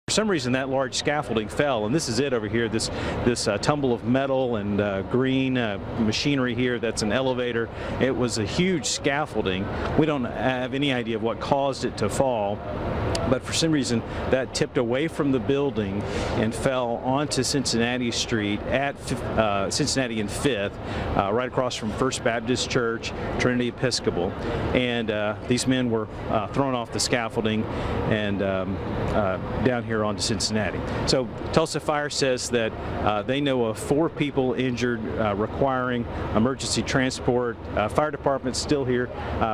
For some reason, that large scaffolding fell, and this is it over here, this tumble of metal and green machinery here. That's an elevator. It was a huge scaffolding. We don't have any idea of what caused it to fall, but for some reason that tipped away from the building and fell onto Cincinnati Street at Cincinnati and 5th, right across from First Baptist Church, Trinity Episcopal. And these men were thrown off the scaffolding and down here onto Cincinnati. So Tulsa Fire says that they know of 4 people injured requiring emergency transport. Fire department's still here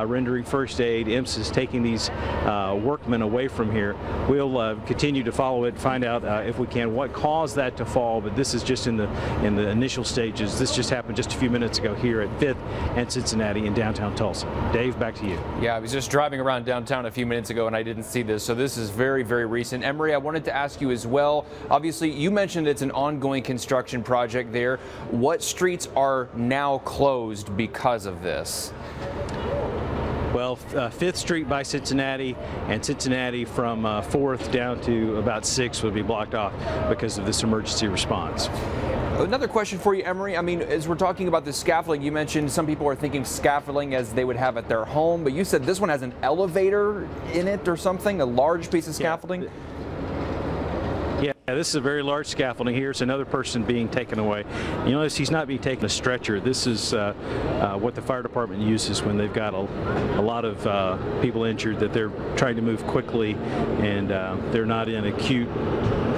rendering first aid. IMS is taking these workmen away from here. We'll continue to follow it, find out if we can what caused that to fall, but this is just in the initial stages. This just happened just a few minutes ago here at 5th and Cincinnati in downtown Tulsa. Dave, back to you. Yeah, I was just driving around downtown a few minutes ago and I didn't see this, so this is very, very recent. Emery, I wanted to ask you as well, obviously you mentioned it's an ongoing construction project there. What streets are now closed because of this? Well, 5th Street by Cincinnati and Cincinnati from 4th down to about 6th would be blocked off because of this emergency response. Another question for you, Emery. I mean, as we're talking about the scaffolding, you mentioned some people are thinking scaffolding as they would have at their home, but you said this one has an elevator in it or something, a large piece of scaffolding? Yeah, this is a very large scaffolding. Here's another person being taken away. You notice he's not being taken a stretcher. This is what the fire department uses when they've got a lot of people injured, that they're trying to move quickly and they're not in acute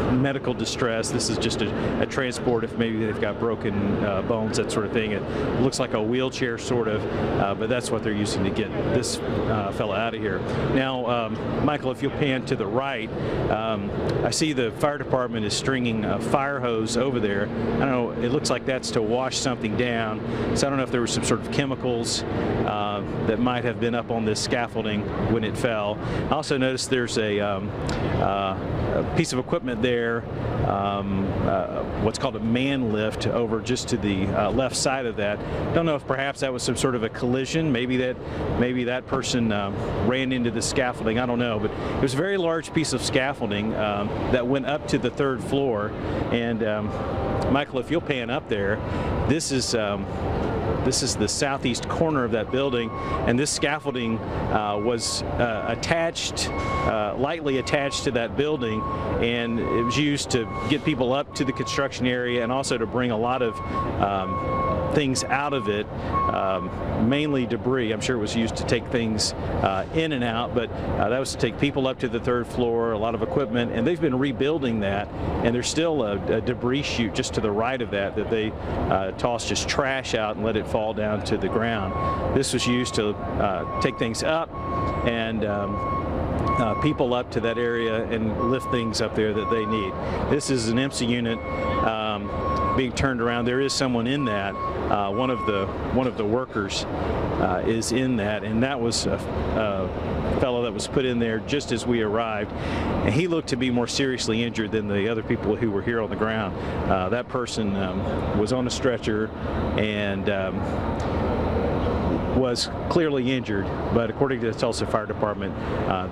medical distress. This is just a transport if maybe they've got broken bones, that sort of thing. It looks like a wheelchair sort of, but that's what they're using to get this fella out of here. Now, Michael, if you'll pan to the right, I see the fire department is stringing a fire hose over there. I don't know, it looks like that's to wash something down. So I don't know if there were some sort of chemicals that might have been up on this scaffolding when it fell. I also noticed there's a piece of equipment there, what's called a man lift over just to the left side of that. Don't know if perhaps that was some sort of a collision. Maybe that person ran into the scaffolding. I don't know, but it was a very large piece of scaffolding that went up to the 3rd floor. And Michael, if you'll pan up there, this is the southeast corner of that building, and this scaffolding was lightly attached to that building, and it was used to get people up to the construction area and also to bring a lot of things out of it, mainly debris. I'm sure it was used to take things in and out, but that was to take people up to the 3rd floor, a lot of equipment, and they've been rebuilding that, and there's still a debris chute just to the right of that they tossed just trash out and let it fall down to the ground. This was used to take things up and people up to that area and lift things up there that they need. This is an IMSA unit being turned around. There is someone in that. One of the workers is in that, and that was a fellow that was put in there just as we arrived, and he looked to be more seriously injured than the other people who were here on the ground. That person was on a stretcher and was clearly injured, but according to the Tulsa Fire Department,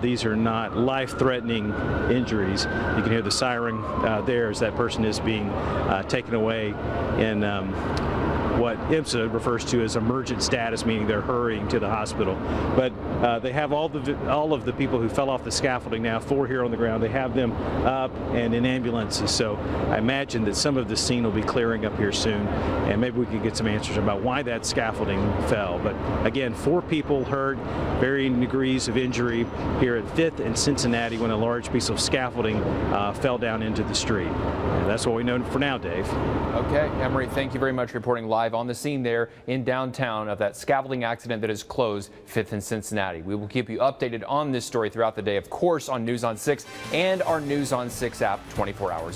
these are not life-threatening injuries. You can hear the siren there as that person is being taken away in what IMSA refers to as emergent status, meaning they're hurrying to the hospital. But they have all of the people who fell off the scaffolding now, 4 here on the ground. They have them up and in ambulances. So I imagine that some of the scene will be clearing up here soon, and maybe we can get some answers about why that scaffolding fell. But again, 4 people hurt, varying degrees of injury here at 5th and Cincinnati when a large piece of scaffolding fell down into the street. And that's what we know for now, Dave. Okay, Emery, thank you very much for reporting live on the scene there in downtown of that scaffolding accident that has closed 5th and Cincinnati. We will keep you updated on this story throughout the day, of course, on News on 6 and our News on 6 app 24 hours a day.